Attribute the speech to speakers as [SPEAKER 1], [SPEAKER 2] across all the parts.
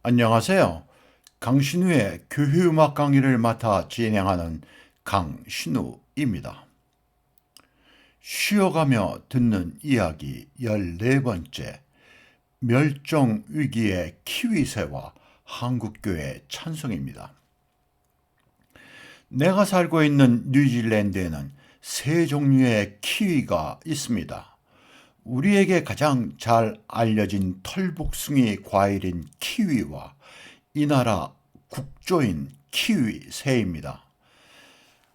[SPEAKER 1] 안녕하세요. 강신우의 교회음악 강의를 맡아 진행하는 강신우입니다. 쉬어가며 듣는 이야기 14번째, 멸종위기의 키위새와 한국교회 찬송입니다. 내가 살고 있는 뉴질랜드에는 세 종류의 키위가 있습니다. 우리에게 가장 잘 알려진 털복숭이 과일인 키위와 이 나라 국조인 키위새입니다.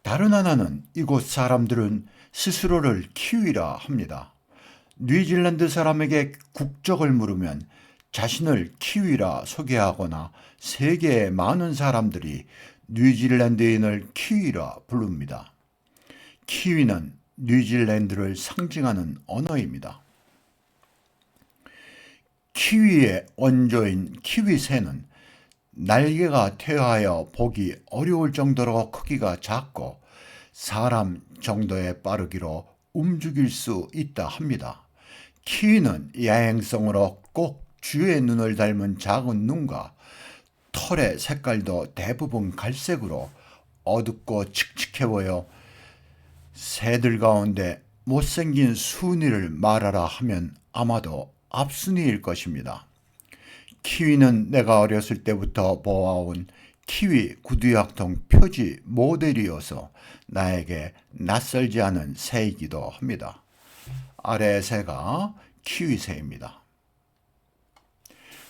[SPEAKER 1] 다른 하나는 이곳 사람들은 스스로를 키위라 합니다. 뉴질랜드 사람에게 국적을 물으면 자신을 키위라 소개하거나 세계의 많은 사람들이 뉴질랜드인을 키위라 부릅니다. 키위는 뉴질랜드를 상징하는 언어입니다. 키위의 원조인 키위새는 날개가 퇴화하여 보기 어려울 정도로 크기가 작고 사람 정도의 빠르기로 움직일 수 있다 합니다. 키위는 야행성으로 꼭 쥐의 눈을 닮은 작은 눈과 털의 색깔도 대부분 갈색으로 어둡고 칙칙해 보여 새들 가운데 못생긴 순이를 말하라 하면 아마도 앞순이일 것입니다. 키위는 내가 어렸을 때부터 보아온 키위 구두약통 표지 모델이어서 나에게 낯설지 않은 새이기도 합니다. 아래 새가 키위새입니다.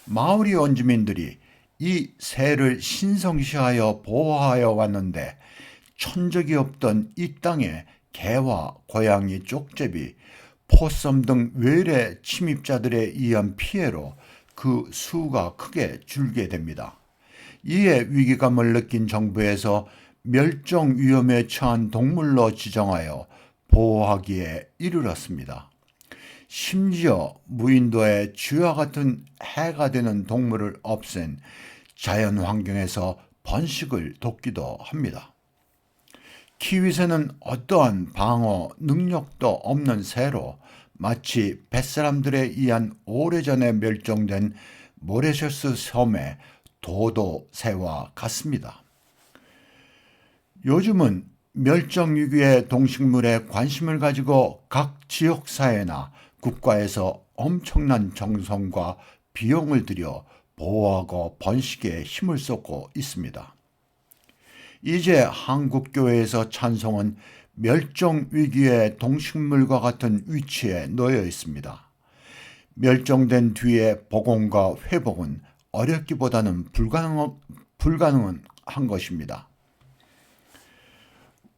[SPEAKER 1] 마오리 원주민들이 이 새를 신성시하여 보호하여 왔는데 천적이 없던 이 땅에 개와 고양이, 쪽제비, 포섬 등 외래 침입자들에 의한 피해로 그 수가 크게 줄게 됩니다. 이에 위기감을 느낀 정부에서 멸종 위험에 처한 동물로 지정하여 보호하기에 이르렀습니다. 심지어 무인도에 쥐와 같은 해가 되는 동물을 없앤 자연 환경에서 번식을 돕기도 합니다. 키위새는 어떠한 방어 능력도 없는 새로 마치 뱃사람들에 의한 오래전에 멸종된 모레셔스 섬의 도도새와 같습니다. 요즘은 멸종위기의 동식물에 관심을 가지고 각 지역사회나 국가에서 엄청난 정성과 비용을 들여 보호하고 번식에 힘을 쏟고 있습니다. 이제 한국교회에서 찬송은 멸종위기의 동식물과 같은 위치에 놓여 있습니다. 멸종된 뒤의 복원과 회복은 어렵기보다는 불가능한 것입니다.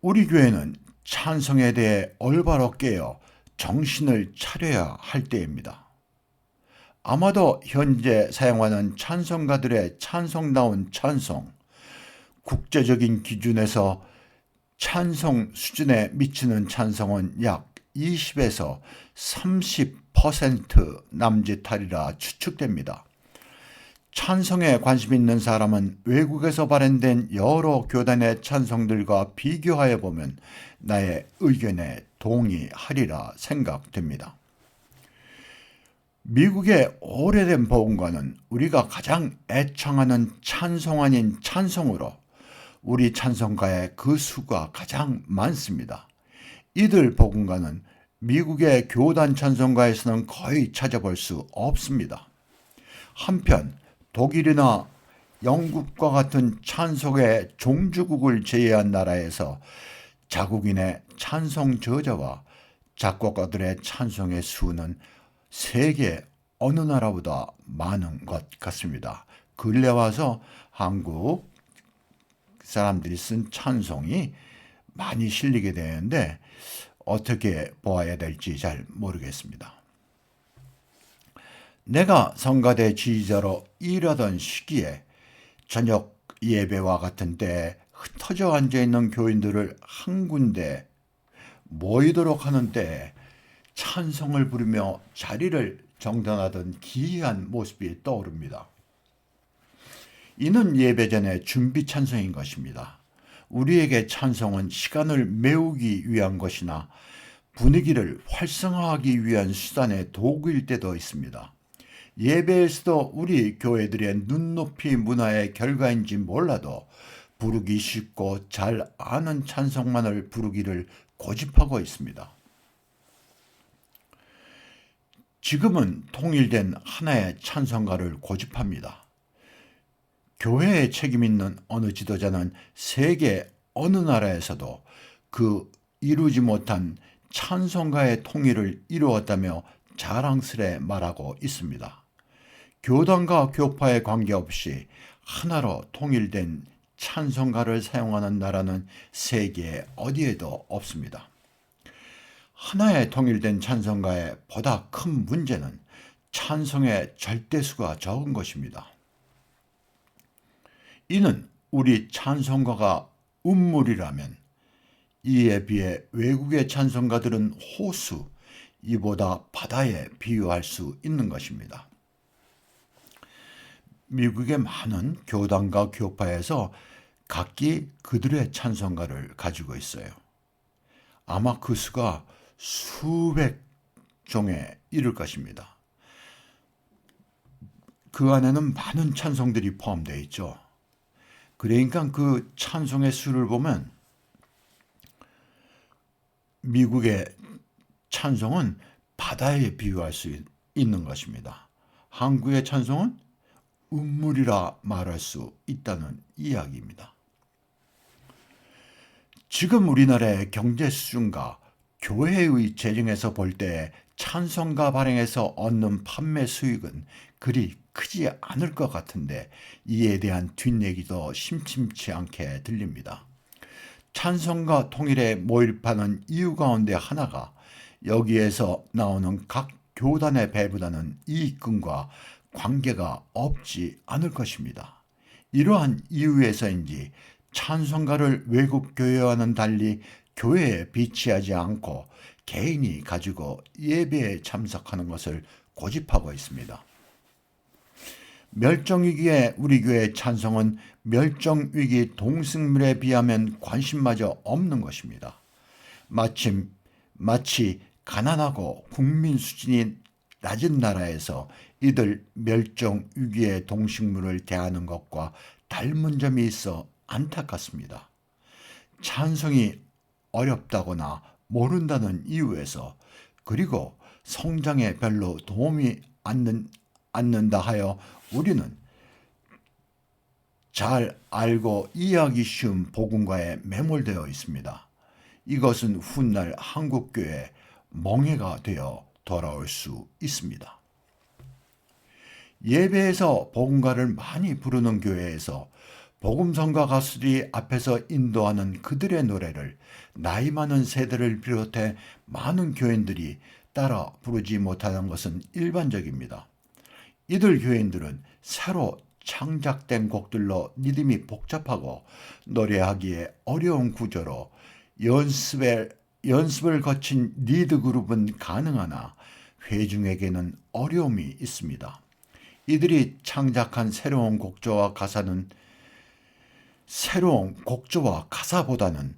[SPEAKER 1] 우리 교회는 찬송에 대해 올바로 깨어 정신을 차려야 할 때입니다. 아마도 현재 사용하는 찬송가들의 찬송다운 찬송, 국제적인 기준에서 찬송 수준에 미치는 찬송은 약 20에서 30% 남짓하리라 추측됩니다. 찬송에 관심 있는 사람은 외국에서 발행된 여러 교단의 찬송들과 비교하여 보면 나의 의견에 동의하리라 생각됩니다. 미국의 오래된 복음가는 우리가 가장 애청하는 찬송 아닌 찬송으로 우리 찬송가의 그 수가 가장 많습니다. 이들 복음가는 미국의 교단 찬송가에서는 거의 찾아볼 수 없습니다. 한편 독일이나 영국과 같은 찬송의 종주국을 제외한 나라에서 자국인의 찬송 저자와 작곡가들의 찬송의 수는 세계 어느 나라보다 많은 것 같습니다. 근래 와서 한국 사람들이 쓴 찬송이 많이 실리게 되는데 어떻게 보아야 될지 잘 모르겠습니다. 내가 성가대 지휘자로 일하던 시기에 저녁 예배와 같은 때에 흩어져 앉아있는 교인들을 한 군데 모이도록 하는 때에 찬송을 부르며 자리를 정돈하던 기이한 모습이 떠오릅니다. 이는 예배 전의 준비 찬송인 것입니다. 우리에게 찬송은 시간을 메우기 위한 것이나 분위기를 활성화하기 위한 수단의 도구일 때도 있습니다. 예배에서도 우리 교회들의 눈높이 문화의 결과인지 몰라도 부르기 쉽고 잘 아는 찬송만을 부르기를 고집하고 있습니다. 지금은 통일된 하나의 찬송가를 고집합니다. 교회에 책임 있는 어느 지도자는 세계 어느 나라에서도 그 이루지 못한 찬송가의 통일을 이루었다며 자랑스레 말하고 있습니다. 교단과 교파에 관계없이 하나로 통일된 찬송가를 사용하는 나라는 세계 어디에도 없습니다. 하나의 통일된 찬송가의 보다 큰 문제는 찬송의 절대수가 적은 것입니다. 이는 우리 찬송가가 운물이라면 이에 비해 외국의 찬송가들은 호수, 이보다 바다에 비유할 수 있는 것입니다. 미국의 많은 교단과 교파에서 각기 그들의 찬송가를 가지고 있어요. 아마 그 수가 수백 종에 이를 것입니다. 그 안에는 많은 찬송들이 포함되어 있죠. 그러니까 그 찬송의 수를 보면 미국의 찬송은 바다에 비유할 수 있는 것입니다. 한국의 찬송은 운물이라 말할 수 있다는 이야기입니다. 지금 우리나라의 경제 수준과 교회의 재정에서 볼 때 찬송가 발행에서 얻는 판매 수익은 그리 크지 않을 것 같은데 이에 대한 뒷얘기도 심심치 않게 들립니다. 찬송가 통일에 몰입하는 이유 가운데 하나가 여기에서 나오는 각 교단의 배분하는 이익금과 관계가 없지 않을 것입니다. 이러한 이유에서인지 찬송가를 외국 교회와는 달리 교회에 비치하지 않고 개인이 가지고 예배에 참석하는 것을 고집하고 있습니다. 멸종위기의 우리 교회의 찬송은 멸종위기 동식물에 비하면 관심마저 없는 것입니다. 마치 가난하고 국민 수준이 낮은 나라에서 이들 멸종위기의 동식물을 대하는 것과 닮은 점이 있어 안타깝습니다. 찬송이 어렵다거나 모른다는 이유에서 그리고 성장에 별로 도움이 않는다 하여 우리는 잘 알고 이해하기 쉬운 복음과에 매몰되어 있습니다. 이것은 훗날 한국교회 멍해가 되어 돌아올 수 있습니다. 예배에서 복음가를 많이 부르는 교회에서 복음성가 가수들이 앞에서 인도하는 그들의 노래를 나이 많은 세대를 비롯해 많은 교인들이 따라 부르지 못하는 것은 일반적입니다. 이들 교인들은 새로 창작된 곡들로 리듬이 복잡하고 노래하기에 어려운 구조로 연습을 거친 리드 그룹은 가능하나 회중에게는 어려움이 있습니다. 이들이 창작한 새로운 곡조와 가사보다는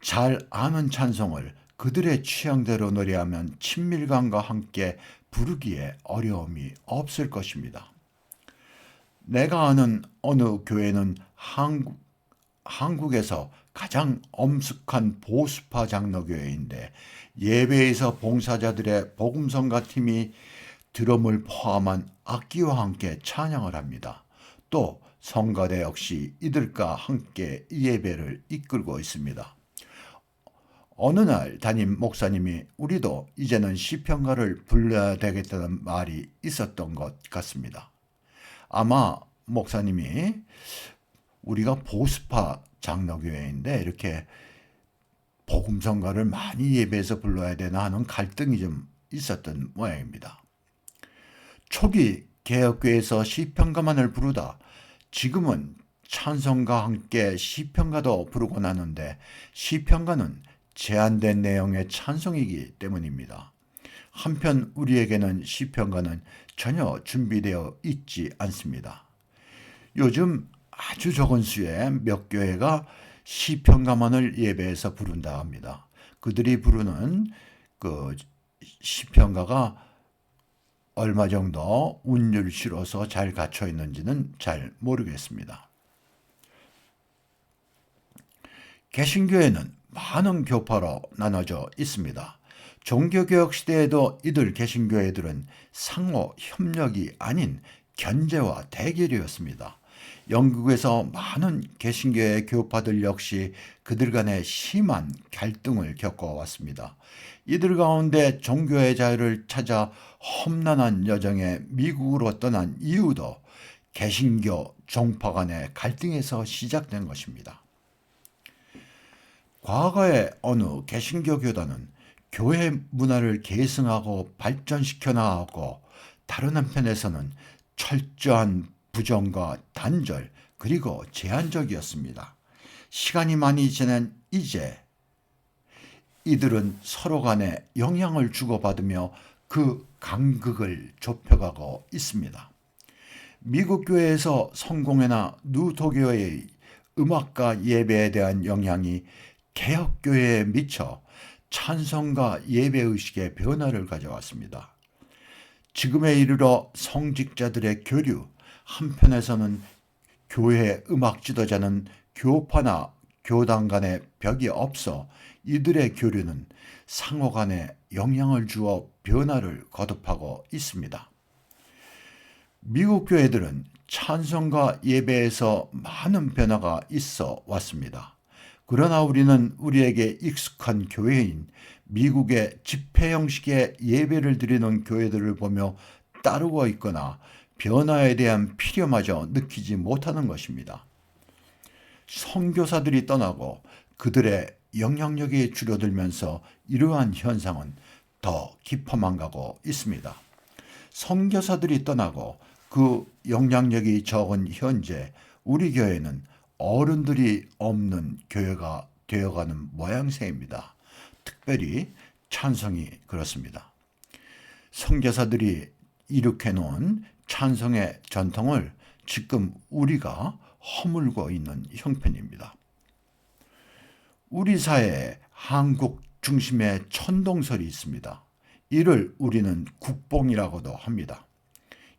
[SPEAKER 1] 잘 아는 찬송을 그들의 취향대로 노래하면 친밀감과 함께 부르기에 어려움이 없을 것입니다. 내가 아는 어느 교회는 한국에서 가장 엄숙한 보수파 장로교회인데 예배에서 봉사자들의 복음성가 팀이 드럼을 포함한 악기와 함께 찬양을 합니다. 또 성가대 역시 이들과 함께 예배를 이끌고 있습니다. 어느 날 담임 목사님이 우리도 이제는 시편가를 불러야 되겠다는 말이 있었던 것 같습니다. 아마 목사님이 우리가 보수파 장로교회인데 이렇게 복음성가를 많이 예배에서 불러야 되나 하는 갈등이 좀 있었던 모양입니다. 초기 개혁교회에서 시편가만을 부르다 지금은 찬송과 함께 시편가도 부르곤 하는데 시편가는 제한된 내용의 찬송이기 때문입니다. 한편 우리에게는 시편가는 전혀 준비되어 있지 않습니다. 요즘 아주 적은 수의 몇 교회가 시편가만을 예배에서 부른다 합니다. 그들이 부르는 그 시편가가 얼마 정도 운율시로서 잘 갖춰 있는지는 잘 모르겠습니다. 개신교회는 많은 교파로 나눠져 있습니다. 종교개혁 시대에도 이들 개신교회들은 상호 협력이 아닌 견제와 대결이었습니다. 영국에서 많은 개신교회 교파들 역시 그들 간의 심한 갈등을 겪어왔습니다. 이들 가운데 종교의 자유를 찾아 험난한 여정에 미국으로 떠난 이유도 개신교 종파 간의 갈등에서 시작된 것입니다. 과거의 어느 개신교 교단은 교회 문화를 계승하고 발전시켜 나가고 다른 한편에서는 철저한 부정과 단절 그리고 제한적이었습니다. 시간이 많이 지난 이제 이들은 서로 간에 영향을 주고받으며 그 간극을 좁혀가고 있습니다. 미국 교회에서 성공회나 누토교회의 음악과 예배에 대한 영향이 개혁교회에 미쳐 찬송과 예배의식의 변화를 가져왔습니다. 지금에 이르러 성직자들의 교류, 한편에서는 교회 음악 지도자는 교파나 교단 간의 벽이 없어 이들의 교류는 상호 간에 영향을 주어 변화를 거듭하고 있습니다. 미국 교회들은 찬송과 예배에서 많은 변화가 있어 왔습니다. 그러나 우리는 우리에게 익숙한 교회인 미국의 집회 형식의 예배를 드리는 교회들을 보며 따르고 있거나 변화에 대한 필요마저 느끼지 못하는 것입니다. 선교사들이 떠나고 그들의 영향력이 줄어들면서 이러한 현상은 더 깊어만 가고 있습니다. 선교사들이 떠나고 그 영향력이 적은 현재 우리 교회는 어른들이 없는 교회가 되어가는 모양새입니다. 특별히 찬송이 그렇습니다. 선교사들이 일으켜 놓은 찬송의 전통을 지금 우리가 허물고 있는 형편입니다. 우리 사회에 한국 중심의 천동설이 있습니다. 이를 우리는 국뽕이라고도 합니다.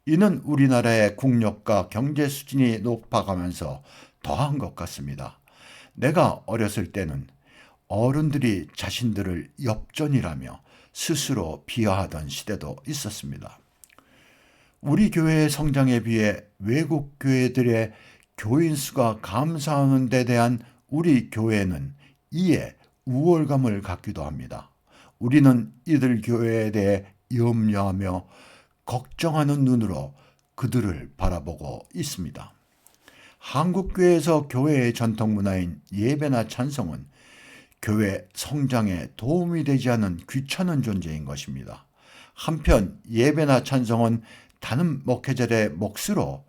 [SPEAKER 1] 이는 우리나라의 국력과 경제 수준이 높아가면서 더한 것 같습니다. 내가 어렸을 때는 어른들이 자신들을 엽전이라며 스스로 비하하던 시대도 있었습니다. 우리 교회의 성장에 비해 외국 교회들의 교인 수가 감소하는 데 대한 우리 교회는 이에 우월감을 갖기도 합니다. 우리는 이들 교회에 대해 염려하며 걱정하는 눈으로 그들을 바라보고 있습니다. 한국교회에서 교회의 전통 문화인 예배나 찬송은 교회 성장에 도움이 되지 않은 귀찮은 존재인 것입니다. 한편 예배나 찬송은 다른 목회자의 몫으로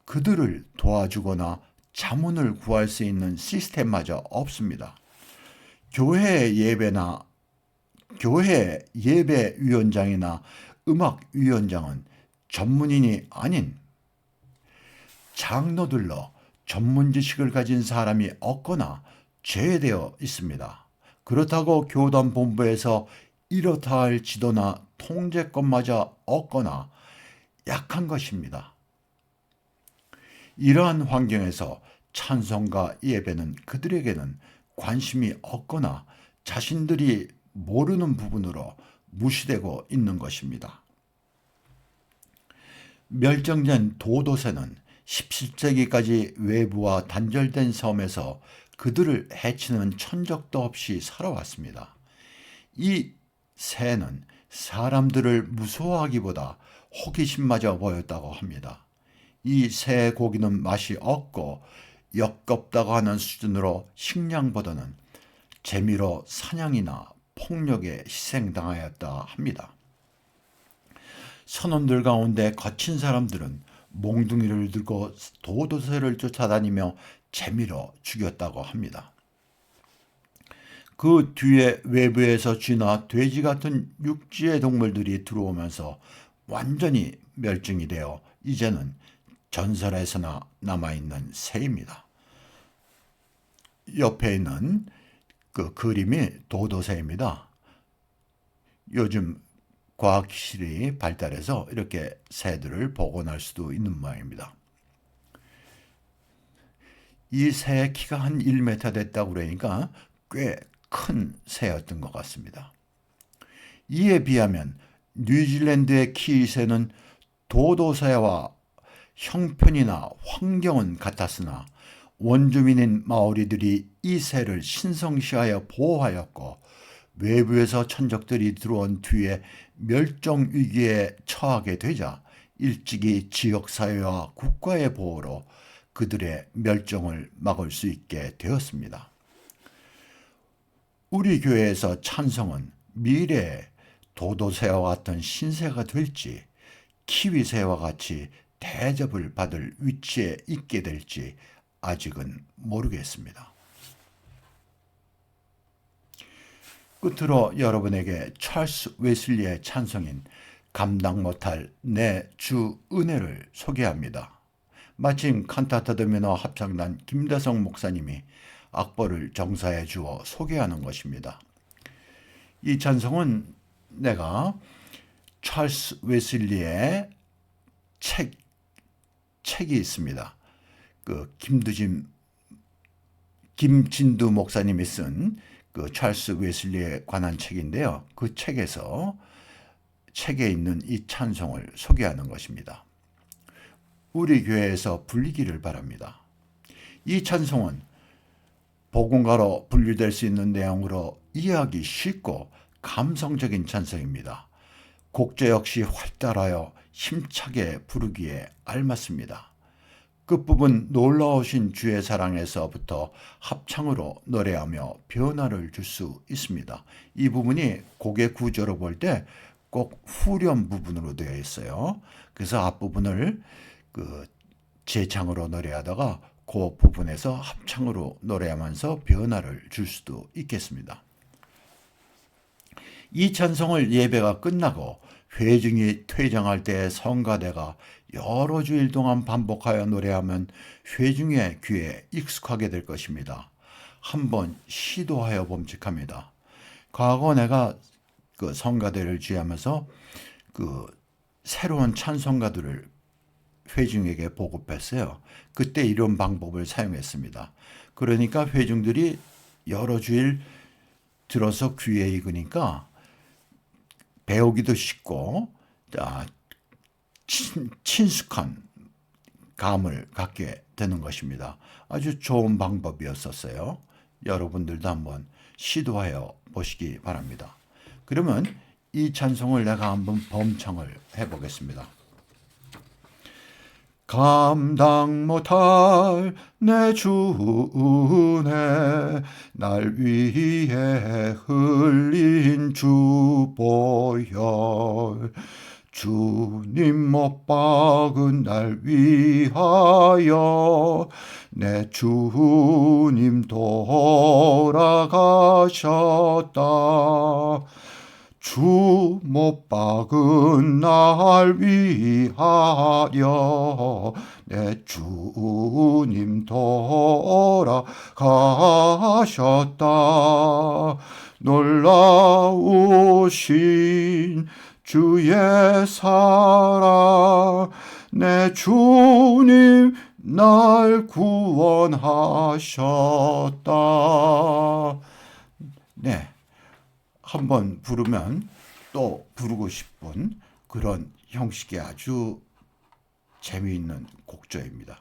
[SPEAKER 1] 그들을 도와주거나 자문을 구할 수 있는 시스템마저 없습니다. 교회 예배위원장이나 음악위원장은 전문인이 아닌 장로들로 전문 지식을 가진 사람이 없거나 제외되어 있습니다. 그렇다고 교단 본부에서 이렇다 할 지도나 통제권마저 없거나 약한 것입니다. 이러한 환경에서 찬송과 예배는 그들에게는 관심이 없거나 자신들이 모르는 부분으로 무시되고 있는 것입니다. 멸종된 도도새는 17세기까지 외부와 단절된 섬에서 그들을 해치는 천적도 없이 살아왔습니다. 이 새는 사람들을 무서워하기보다 호기심마저 보였다고 합니다. 이 새 고기는 맛이 없고 역겹다고 하는 수준으로 식량보다는 재미로 사냥이나 폭력에 희생당하였다 합니다. 선원들 가운데 거친 사람들은 몽둥이를 들고 도도새를 쫓아다니며 재미로 죽였다고 합니다. 그 뒤에 외부에서 쥐나 돼지 같은 육지의 동물들이 들어오면서 완전히 멸종이 되어 이제는 전설에서나 남아있는 새입니다. 옆에 있는 그 그림이 도도새입니다. 요즘 과학기술이 발달해서 이렇게 새들을 복원할 수도 있는 모양입니다. 이 새의 키가 한 1m 됐다고 그러니까 꽤 큰 새였던 것 같습니다. 이에 비하면 뉴질랜드의 키새는 도도새와 형편이나 환경은 같았으나 원주민인 마오리들이 이 새를 신성시하여 보호하였고 외부에서 천적들이 들어온 뒤에 멸종 위기에 처하게 되자 일찍이 지역사회와 국가의 보호로 그들의 멸종을 막을 수 있게 되었습니다. 우리 교회에서 찬송은 미래에 도도새와 같은 신새가 될지 키위새와 같이 대접을 받을 위치에 있게 될지 아직은 모르겠습니다. 끝으로 여러분에게 찰스 웨슬리의 찬송인 감당 못할 내 주 은혜를 소개합니다. 마침 칸타타 드 미너 합창단 김대성 목사님이 악보를 정사해 주어 소개하는 것입니다. 이 찬송은 내가 찰스 웨슬리의 책이 있습니다. 김진두 목사님이 쓴 찰스 웨슬리에 관한 책인데요. 그 책에 있는 이 찬송을 소개하는 것입니다. 우리 교회에서 불리기를 바랍니다. 이 찬송은 복음가로 분류될 수 있는 내용으로 이해하기 쉽고 감성적인 찬송입니다. 곡조 역시 활달하여 힘차게 부르기에 알맞습니다. 끝부분 놀라우신 주의 사랑에서부터 합창으로 노래하며 변화를 줄 수 있습니다. 이 부분이 곡의 구조로 볼 때 꼭 후렴 부분으로 되어 있어요. 그래서 앞부분을 재창으로 노래하다가 그 부분에서 합창으로 노래하면서 변화를 줄 수도 있겠습니다. 이 찬송을 예배가 끝나고 회중이 퇴장할 때 성가대가 여러 주일 동안 반복하여 노래하면 회중의 귀에 익숙하게 될 것입니다. 한번 시도하여 봄직합니다. 과거 내가 성가대를 지하면서 새로운 찬송가들을 회중에게 보급했어요. 그때 이런 방법을 사용했습니다. 그러니까 회중들이 여러 주일 들어서 귀에 익으니까 배우기도 쉽고 친숙한 감을 갖게 되는 것입니다. 아주 좋은 방법이었었어요. 여러분들도 한번 시도하여 보시기 바랍니다. 그러면 이 찬송을 내가 한번 범청을 해보겠습니다. 감당 못할 내 주 은혜 날 위해 흘린 주 보혈 주님 못 박은 날 위하여 내 주님 돌아가셨다. 주 못 박은 날 위하여 내 주님 돌아가셨다. 놀라우신 주의 사랑 내 주님 날 구원하셨다. 네. 한번 부르면 또 부르고 싶은 그런 형식의 아주 재미있는 곡조입니다.